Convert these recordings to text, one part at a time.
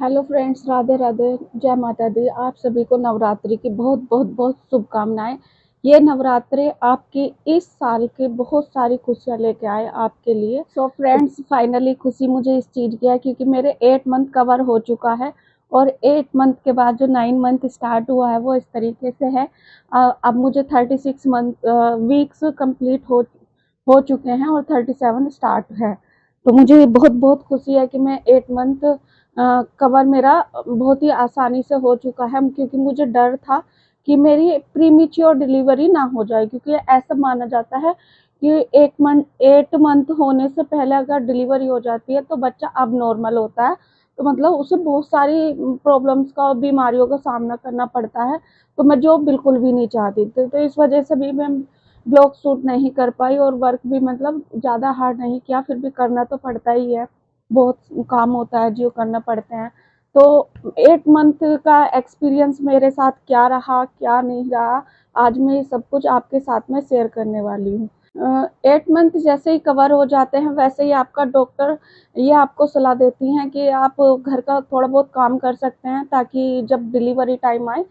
Hello friends, Radhe Radhe. जय माता दी। आप सभी को नवरात्रि की बहुत बहुत बहुत शुभकामनाएं। ये नवरात्रि आपकी इस साल के बहुत सारी खुशियां लेके आए आपके लिए। सो फ्रेंड्स, फाइनली खुशी मुझे इस चीज़ की है क्योंकि मेरे 8 मंथ कवर हो चुका है और 8 मंथ के बाद जो 9 मंथ स्टार्ट हुआ है वो इस तरीके से है। अब मुझे 36 मंथ वीक्स कंप्लीट हो चुके हैं और 37 स्टार्ट है। तो मुझे बहुत बहुत खुशी है कि मैं 8 मंथ कवर मेरा बहुत ही आसानी से हो चुका है, क्योंकि मुझे डर था कि मेरी प्रीमेच्योर डिलीवरी ना हो जाए, क्योंकि ऐसा माना जाता है कि 8 मंथ होने से पहले अगर डिलीवरी हो जाती है तो बच्चा अब नॉर्मल होता है। तो मतलब उसे बहुत सारी प्रॉब्लम्स का और बीमारियों का सामना करना पड़ता है। तो मैं जो बिल्कुल भी नहीं चाहती थी, तो इस वजह से भी मैं ब्लॉग शूट नहीं कर पाई और वर्क भी मतलब ज़्यादा हार्ड नहीं किया। फिर भी करना तो पड़ता ही है, बहुत काम होता है जो करना पड़ते हैं। तो 8 मंथ का एक्सपीरियंस मेरे साथ क्या रहा क्या नहीं रहा, आज मैं ये सब कुछ आपके साथ में शेयर करने वाली हूँ। 8 मंथ जैसे ही कवर हो जाते हैं वैसे ही आपका डॉक्टर ये आपको सलाह देती हैं कि आप घर का थोड़ा बहुत काम कर सकते हैं, ताकि जब डिलीवरी टाइम आए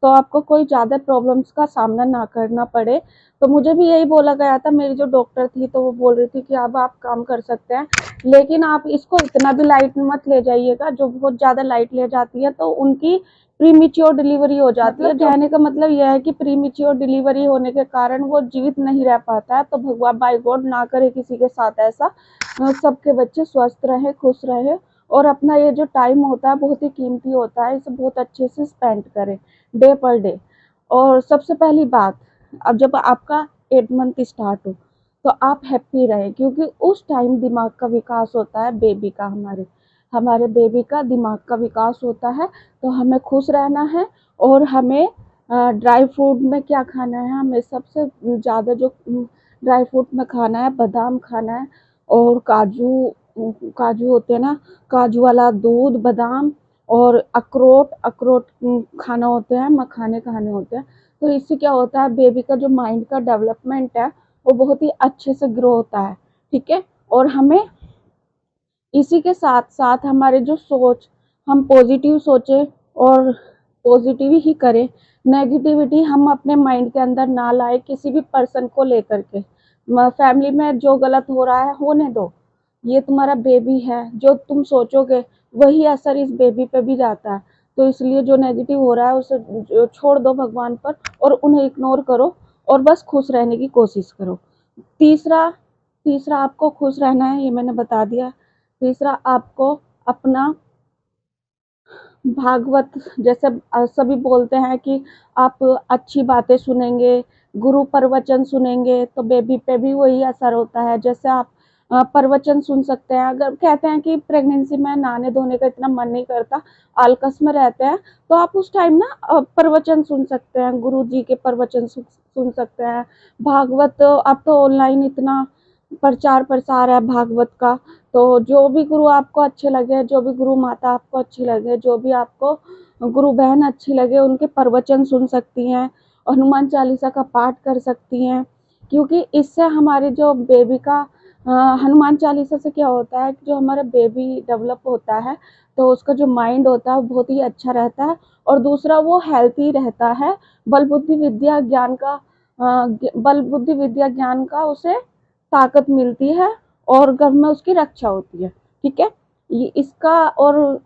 तो आपको कोई ज़्यादा प्रॉब्लम्स का सामना ना करना पड़े। तो मुझे भी यही बोला गया था, मेरी जो डॉक्टर थी तो वो बोल रही थी कि अब आप काम कर सकते हैं, लेकिन आप इसको इतना भी लाइट मत ले जाइएगा। जो बहुत ज़्यादा लाइट ले जाती है तो उनकी प्रीमेच्योर डिलीवरी हो जाती है। कहने का मतलब यह है कि प्रीमेच्योर डिलीवरी होने के कारण वो जीवित नहीं रह पाता है। तो भगवान बाय गॉड ना करे किसी के साथ ऐसा। सबके बच्चे स्वस्थ रहे, खुश रहे और अपना ये जो टाइम होता है बहुत ही कीमती होता है, इसे बहुत अच्छे से स्पेंड करें डे पर डे। और सबसे पहली बात, अब जब आपका 8 मंथ स्टार्ट हो तो आप हैप्पी रहे, क्योंकि उस टाइम दिमाग का विकास होता है बेबी का, हमारे हमारे बेबी का दिमाग का विकास होता है। तो हमें खुश रहना है और हमें ड्राई फ्रूट में क्या खाना है, हमें सबसे ज़्यादा जो ड्राई फ्रूट में खाना है बादाम खाना है और काजू। काजू होते हैं ना, काजू वाला दूध, बादाम और अखरोट अखरोट खाना होते हैं, मखाने खाने होते हैं। तो इससे क्या होता है, बेबी का जो माइंड का डेवलपमेंट है वो बहुत ही अच्छे से ग्रो होता है। ठीक है। और हमें इसी के साथ साथ हमारे जो सोच, हम पॉजिटिव सोचें और पॉजिटिव ही करें। नेगेटिविटी हम अपने माइंड के अंदर ना लाए किसी भी पर्सन को लेकर के। फैमिली में जो गलत हो रहा है होने दो, ये तुम्हारा बेबी है, जो तुम सोचोगे वही असर इस बेबी पे भी जाता है। तो इसलिए जो नेगेटिव हो रहा है उसे छोड़ दो भगवान पर और उन्हें इग्नोर करो और बस खुश रहने की कोशिश करो। तीसरा तीसरा आपको खुश रहना है, ये मैंने बता दिया। तीसरा आपको अपना भागवत, जैसे सभी बोलते हैं कि आप अच्छी बातें सुनेंगे, गुरु प्रवचन सुनेंगे तो बेबी पे भी वही असर होता है। जैसे आप प्रवचन सुन सकते हैं। अगर कहते हैं कि प्रेगनेंसी में नहाने धोने का इतना मन नहीं करता, आलकस में रहते हैं, तो आप उस टाइम ना प्रवचन सुन सकते हैं, गुरु जी के प्रवचन सुन सकते हैं। भागवत अब तो ऑनलाइन इतना प्रचार प्रसार है भागवत का। तो जो भी गुरु आपको अच्छे लगे, जो भी गुरु माता आपको अच्छी लगे, जो भी आपको गुरु बहन अच्छी लगे, उनके प्रवचन सुन सकती हैं। हनुमान चालीसा का पाठ कर सकती हैं, क्योंकि इससे हमारे जो बेबी का हनुमान चालीसा से क्या होता है कि जो हमारा बेबी डेवलप होता है तो उसका जो माइंड होता है वो बहुत ही अच्छा रहता है। और दूसरा वो हेल्थी रहता है। बल बुद्धि विद्या ज्ञान का बल बुद्धि विद्या ज्ञान का उसे ताकत मिलती है और घर में उसकी रक्षा होती है। ठीक है। ये इसका, और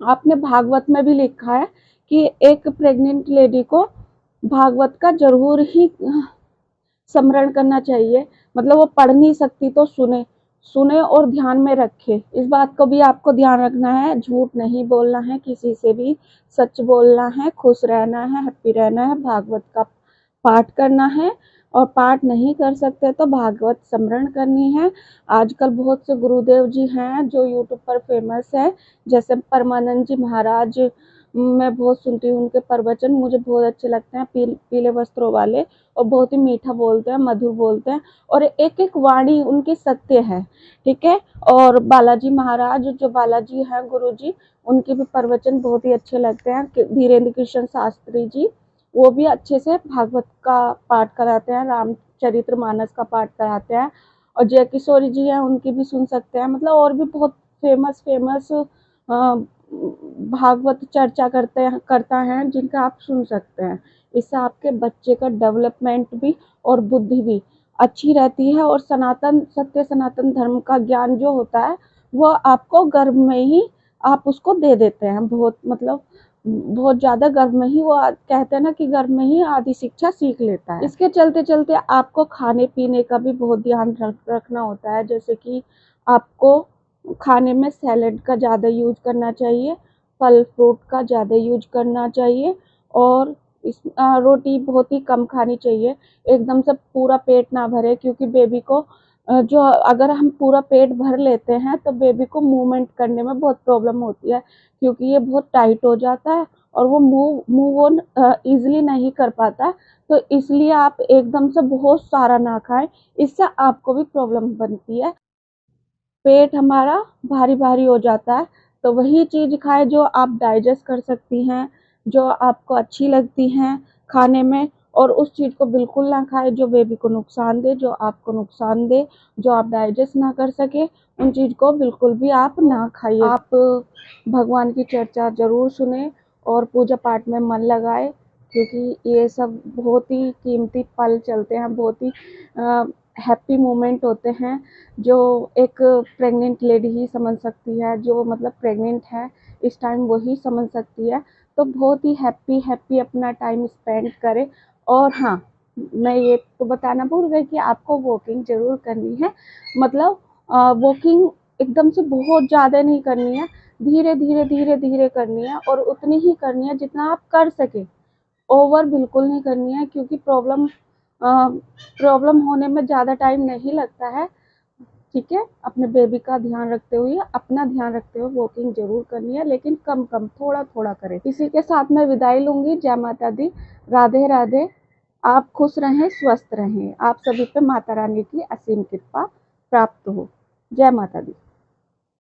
आपने भागवत में भी लिखा है कि एक प्रेग्नेंट लेडी को भागवत का जरूर ही स्मरण करना चाहिए। मतलब वो पढ़ नहीं सकती तो सुने, सुने और ध्यान में रखे। इस बात को भी आपको ध्यान रखना है, झूठ नहीं बोलना है किसी से भी, सच बोलना है, खुश रहना है, हैप्पी रहना है, भागवत का पाठ करना है। और पाठ नहीं कर सकते तो भागवत स्मरण करनी है। आजकल बहुत से गुरुदेव जी हैं जो यूट्यूब पर फेमस है, जैसे परमानंद जी महाराज। मैं बहुत सुनती हूँ उनके प्रवचन, मुझे बहुत अच्छे लगते हैं। पीले वस्त्रों वाले, और बहुत ही मीठा बोलते हैं, मधुर बोलते हैं और एक एक वाणी उनकी सत्य है। ठीक है। और बालाजी महाराज, जो बालाजी हैं गुरु जी, उनके भी प्रवचन बहुत ही अच्छे लगते हैं। धीरेन्द्र कृष्ण शास्त्री जी, वो भी अच्छे से भागवत का पाठ कराते हैं, रामचरित्र मानस का पाठ कराते हैं। और जय किशोरी जी हैं, उनकी भी सुन सकते हैं। मतलब और भी बहुत फेमस फेमस भागवत चर्चा करता है जिनका आप सुन सकते हैं। इससे आपके बच्चे का डेवलपमेंट भी और बुद्धि भी अच्छी रहती है, और सनातन धर्म का ज्ञान जो होता है वो आपको गर्भ में ही आप उसको दे देते हैं। बहुत मतलब बहुत ज़्यादा गर्भ में ही वो कहते हैं ना कि गर्भ में ही आधी शिक्षा सीख लेता है। इसके चलते चलते आपको खाने पीने का भी बहुत ध्यान रखना होता है। जैसे कि आपको खाने में सैलेड का ज़्यादा यूज करना चाहिए, फल फ्रूट का ज़्यादा यूज करना चाहिए, और रोटी बहुत ही कम खानी चाहिए। एकदम से पूरा पेट ना भरे, क्योंकि बेबी को जो अगर हम पूरा पेट भर लेते हैं तो बेबी को मूवमेंट करने में बहुत प्रॉब्लम होती है, क्योंकि ये बहुत टाइट हो जाता है और वो मूव ऑन ईजिली नहीं कर पाता। तो इसलिए आप एकदम से बहुत सारा ना खाएं, इससे आपको भी प्रॉब्लम बनती है। पेट हमारा भारी भारी हो जाता है, तो वही चीज़ खाएं जो आप डाइजेस्ट कर सकती हैं, जो आपको अच्छी लगती हैं खाने में, और उस चीज़ को बिल्कुल ना खाएं जो बेबी को नुकसान दे, जो आपको नुकसान दे, जो आप डाइजेस्ट ना कर सके, उन चीज़ को बिल्कुल भी आप ना खाइए। आप भगवान की चर्चा ज़रूर सुने और पूजा पाठ में मन लगाए, क्योंकि ये सब बहुत ही कीमती पल चलते हैं, बहुत ही हैप्पी मोमेंट होते हैं, जो एक प्रेग्नेंट लेडी ही समझ सकती है। जो मतलब प्रेग्नेंट है इस टाइम वही समझ सकती है। तो बहुत ही हैप्पी अपना टाइम स्पेंड करें। और हाँ, मैं ये तो बताना भूल गई कि आपको वॉकिंग ज़रूर करनी है। मतलब वॉकिंग एकदम से बहुत ज़्यादा नहीं करनी है, धीरे धीरे करनी है, और उतनी ही करनी है जितना आप कर सके। ओवर बिल्कुल नहीं करनी है, क्योंकि प्रॉब्लम होने में ज़्यादा टाइम नहीं लगता है। ठीक है, अपने बेबी का ध्यान रखते हुए, अपना ध्यान रखते हुए वॉकिंग जरूर करनी है, लेकिन कम कम थोड़ा थोड़ा करें। इसी के साथ मैं विदाई लूंगी। जय माता दी, राधे राधे। आप खुश रहें, स्वस्थ रहें। आप सभी पे माता रानी की असीम कृपा प्राप्त हो। जय माता दी।